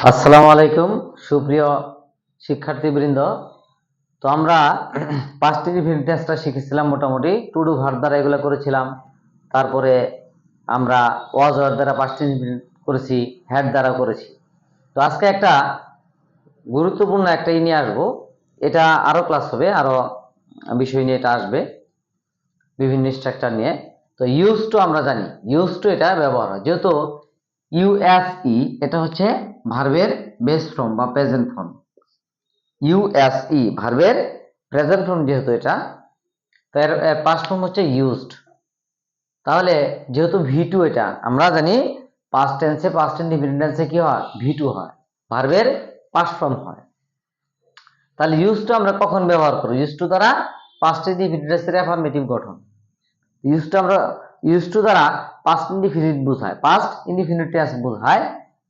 আসসালামু আলাইকুম সুপ্রিয় শিক্ষার্থীবৃন্দ। তো আমরা পাঁচটি ফিটনেসটা শিখেছিলাম, মোটামুটি টু ডু ভার্ব দ্বারা এগুলো করেছিলাম। তারপরে আমরা ওয়াজ ওয়ার দ্বারা পাঁচটি করেছি, হ্যাড দ্বারা করেছি। তো আজকে একটা গুরুত্বপূর্ণ একটা নিয়ে আসবো, এটা আরো ক্লাস হবে, আরো বিষয় নিয়ে এটা আসবে, বিভিন্ন স্ট্রাকচার নিয়ে। তো ইউজ টু আমরা জানি, ইউজ টু এটা ব্যবহার হয়, যেহেতু ইউএসই এটা হচ্ছে ভার্বের বেস ফর্ম বা প্রেজেন্ট ফর্ম। ইউএসই ভার্বের প্রেজেন্ট ফর্ম, যেহেতু এটা, তো এর পাস্ট ফর্ম হচ্ছে ইউজড। তাহলে যেহেতু ভি টু, এটা আমরা জানি পাস্ট টেন্সে, পাস্ট ইনডিফিনিট টেন্সে কি হয়, ভি টু হয়, ভার্বের পাস্ট ফর্ম হয়। তাহলে ইউজ টু আমরা কখন ব্যবহার করি? ইউজ টু দ্বারা পাস্ট ইনডিফিনিট টেন্সের অ্যাফার্মেটিভ গঠন। ইউজ টু আমরা ইউজ টু দ্বারা পাস্ট ইনডিফিনিট বোঝায়, পাস্ট ইনডিফিনিট টেন্স বোঝায়,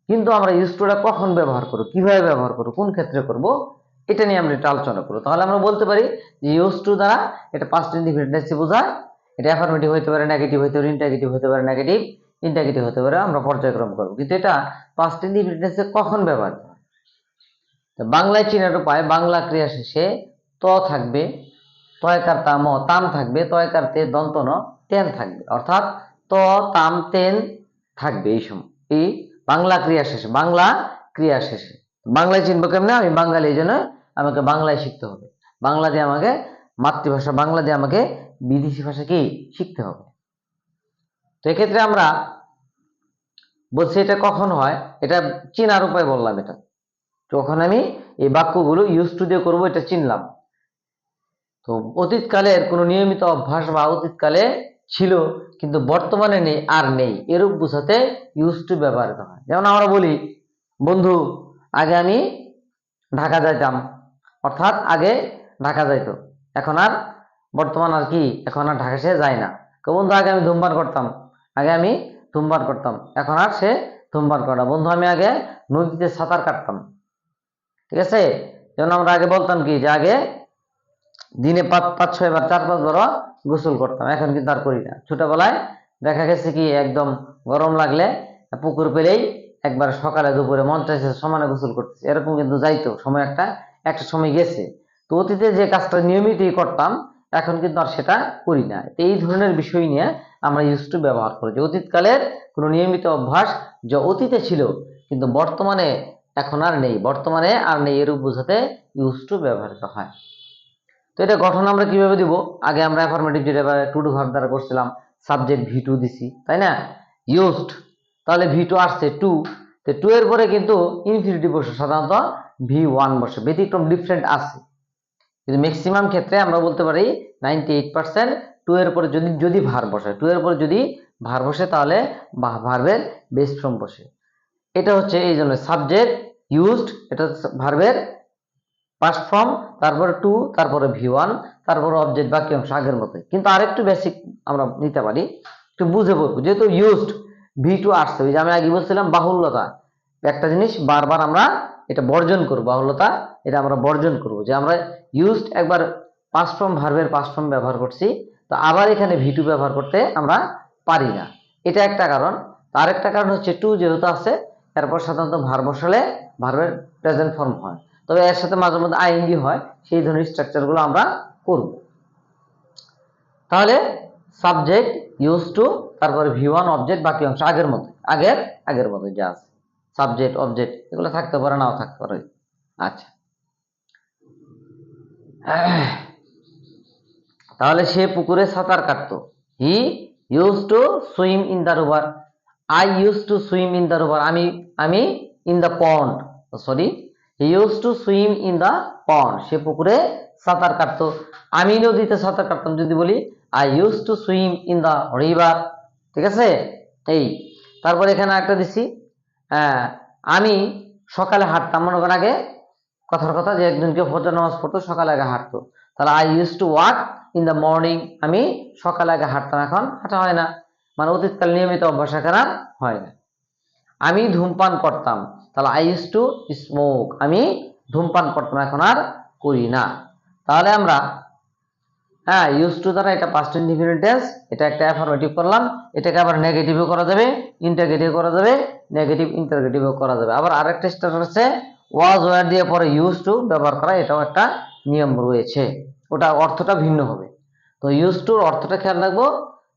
কিন্তু আমরা ইউজ টুটা কখন ব্যবহার করব, কিভাবে ব্যবহার করব, কোন ক্ষেত্রে করব, এটা নিয়ে আমরা এটা আলোচনা করব। তাহলে আমরা বলতে পারি যে ইউজ টু দ্বারা এটা পাস্ট ইনডিফিনিট টেন্স বোঝায়, এটা অ্যাফার্মেটিভ হতে পারে, নেগেটিভ হতে পারে, ইন্টারগেটিভ হতে পারে, নেগেটিভ ইন্টারগেটিভ হতে পারে, আমরা পর্যায়ক্রম করব। কিন্তু এটা পাস্ট ইনডিফিনিট টেন্সে কখন ব্যবহার হয়? তো বাংলায় চিনার উপায়, বাংলা ক্রিয়া শেষে ত থাকবে, তয়কার তাম তাম থাকবে, তয়কার তে দন্ত ন তেন থাকবে, অর্থাৎ ত তাম তেন থাকবে এই সময়, এই বাংলা ক্রিয়া শেষে, বাংলা ক্রিয়া শেষে। বাংলায় চিনবো কেমনে? আমি বাঙালি, এই জন্য আমাকে বাংলায় শিখতে হবে। বাংলা দিয়ে আমাকে, মাতৃভাষা বাংলা দিয়ে আমাকে বিদেশি ভাষা কি শিখতে হবে। তো এক্ষেত্রে আমরা বলছি এটা কখন হয়, এটা চিনার উপায় বললাম। এটা যখন আমি এই বাক্যগুলো ইউজ টু দিয়ে করবো, এটা চিনলাম। তো অতীতকালের কোনো নিয়মিত অভ্যাস বা অতীতকালে ছিল কিন্তু বর্তমানে নেই, আর নেই, এরূপ বোঝাতে ইউজ টু ব্যবহৃত হয়। যেমন আমরা বলি, বন্ধু আগে আমি ঢাকা যাইতাম, অর্থাৎ আগে ঢাকা যাইতো, এখন আর বর্তমান আর কি, এখন আর ঢাকা সে যায় না। বন্ধু আগে আমি ধূমপান করতাম, আগে আমি ধূমপান করতাম, এখন আর সে ধূমপান করে না। বন্ধু আমি আগে নদীতে সাঁতার কাটতাম, ঠিক আছে? যেমন আমরা আগে বলতাম কি, যে আগে দিনে 5-6 বার 4-5 বার গোসল করতাম, এখন কিন্তু আর করি না। ছোটবেলায় দেখা গেছে কি, একদম গরম লাগলে পুকুর পেলেই একবার সকালে দুপুরে মন চাইছে সমানে গোসল করতেছে, এরকম কিন্তু যাইতো সময়, একটা একটা সময় গেছে। তো অতীতে যে কাজটা নিয়মিতই করতাম, এখন কিন্তু আর সেটা করি না। তো এই ধরনের বিষয় নিয়ে আমরা ইউজ টু ব্যবহার করি, যে অতীতকালের কোনো নিয়মিত অভ্যাস যা অতীতে ছিল কিন্তু বর্তমানে এখন আর নেই, বর্তমানে আর নেই, এরূপ বোঝাতে ইউজ টু ব্যবহৃত হয়। তো এটা গঠন আমরা কিভাবে দিব? আগে আমরা অ্যাফার্মেটিভ যেটা টু ডু ভার্ব দ্বারা করছিলাম, সাবজেক্ট ভি টু দিছি, তাই না? ইউজড, তাহলে ভি টু আসছে টু, তো টু এর পরে কিন্তু ইনফিনিটিভ বসে, সাধারণত ভি ওয়ান বসে, ব্যতিক্রম ডিফারেন্ট আছে, কিন্তু ম্যাক্সিমাম ক্ষেত্রে আমরা বলতে পারি 98% টু এর পরে যদি যদি ভার বসে, টু এর পরে যদি ভার বসে, তাহলে ভার্বের বেস ফর্ম বসে। এটা হচ্ছে এই জন্য সাবজেক্ট ইউজড, এটা ভার্বের পাস্ট ফর্ম, তারপরে টু, তারপরে ভি ওয়ান, তারপরে অবজেক্ট, বাক্যাংশ আগের মতোই। কিন্তু আরেকটু বেসিক আমরা নিতে পারি, একটু বুঝে বলবো। যেহেতু ইউজড ভি টু আসছে, ওই যে আমি আগে বলছিলাম বাহুল্যতা, একটা জিনিস বারবার আমরা এটা বর্জন করবো, বাহুল্যতা এটা আমরা বর্জন করব, যে আমরা ইউজড একবার পাস্ট ফর্ম, ভার্বের পাস্ট ফর্ম ব্যবহার করছি, তো আবার এখানে ভি টু ব্যবহার করতে আমরা পারি না, এটা একটা কারণ। তার একটা কারণ হচ্ছে টু যেহেতু আছে, এরপর সাধারণত ভার্ব বসালে ভার্বের প্রেজেন্ট ফর্ম হয়, তবে এর সাথে মাঝে মধ্যে আইএনজি হয়, সেই ধরনের স্ট্রাকচার গুলো আমরা করব। তাহলে সাবজেক্ট ইউজ টু, তারপরে ভি ওয়ান, অবজেক্ট, বাকি অংশ আগের মতো, আগের মতো যা আছে, সাবজেক্ট অবজেক্ট এগুলো থাকতে পারে, নাও থাকতে পারে। আচ্ছা, তাহলে সে পুকুরে সাঁতার কাটতো, he use to swim in the river, I use to swim in the river, আমি in the pond, sorry, he use to swim in the pond, সে পুকুরে সাঁতার কাটতো। আমি নদীতে সাঁতার কাটতাম যদি বলি I use to swim in the river, ঠিক আছে? এই তারপরে এখানে একটা দিছি, আমি সকালে হাঁটতাম, মনে করেন আগে কথার কথা, যে একজনকে ফজর নামাজ পড়তো, সকালে আগে হাঁটতো, তাহলে I use to walk in the morning, আমি সকালে আগে হাঁটতাম, এখন হাঁটা হয় না, মানে অতীতকাল নিয়মিত অভ্যাস এখন আর হয় না। আমি ধূমপান করতাম, তাহলে আই ইউজ টু স্মোক, আমি ধূমপান করতাম, এখন আর করি না। তাহলে আমরা হ্যাঁ, ইউজ টু দ্বারা এটা পাস্ট ইনডিফিনিট টেন্স, এটা একটা অ্যাফার্মেটিভ করলাম, এটাকে আবার নেগেটিভও করা যাবে, ইন্টারগেটিভ করা যাবে, নেগেটিভ ইন্টারগেটিভও করা যাবে। আবার আরেকটা স্টার আছে ওয়াজ ওয়্যার দিয়ে পরে ইউজ টু ব্যবহার করা, এটাও একটা নিয়ম রয়েছে, ওটা অর্থটা ভিন্ন হবে। তো ইউজ টুর অর্থটা খেয়াল রাখবো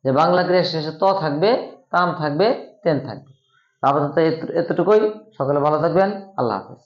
যে বাংলা ক্রিয়া শেষে ত থাকবে, তাম থাকবে, তেন থাকবে। আপাতত এতটুকুই। সকলে ভালো থাকবেন। আল্লাহ হাফেজ।